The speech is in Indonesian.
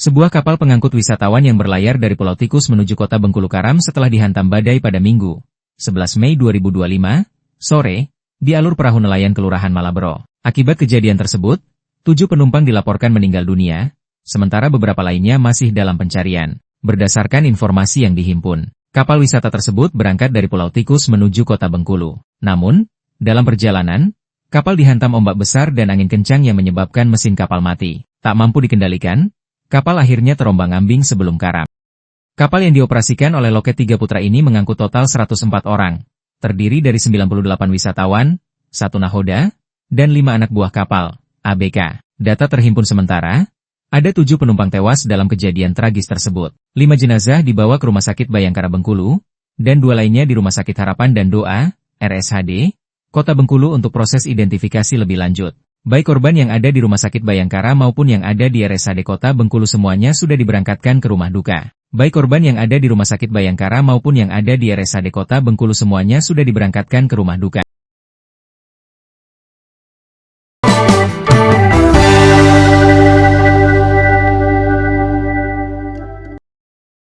Sebuah kapal pengangkut wisatawan yang berlayar dari Pulau Tikus menuju kota Bengkulu karam setelah dihantam badai pada Minggu, 11 Mei 2025, sore, di alur perahu nelayan Kelurahan Malabro. Akibat kejadian tersebut, 7 penumpang dilaporkan meninggal dunia, sementara beberapa lainnya masih dalam pencarian. Berdasarkan informasi yang dihimpun, kapal wisata tersebut berangkat dari Pulau Tikus menuju kota Bengkulu. Namun, dalam perjalanan, kapal dihantam ombak besar dan angin kencang yang menyebabkan mesin kapal mati. Tak mampu dikendalikan, kapal akhirnya terombang-ambing sebelum karam. Kapal yang dioperasikan oleh Loket 3 Putra ini mengangkut total 104 orang, terdiri dari 98 wisatawan, 1 nahoda, dan 5 anak buah kapal, ABK. Data terhimpun sementara, ada 7 penumpang tewas dalam kejadian tragis tersebut. 5 jenazah dibawa ke Rumah Sakit Bayangkara Bengkulu, dan 2 lainnya di Rumah Sakit Harapan dan Doa, RSHD, Kota Bengkulu untuk proses identifikasi lebih lanjut. Baik korban yang ada di Rumah Sakit Bayangkara maupun yang ada di RSHD Kota Bengkulu semuanya sudah diberangkatkan ke rumah duka. Baik korban yang ada di Rumah Sakit Bayangkara maupun yang ada di RSHD Kota Bengkulu semuanya sudah diberangkatkan ke rumah duka.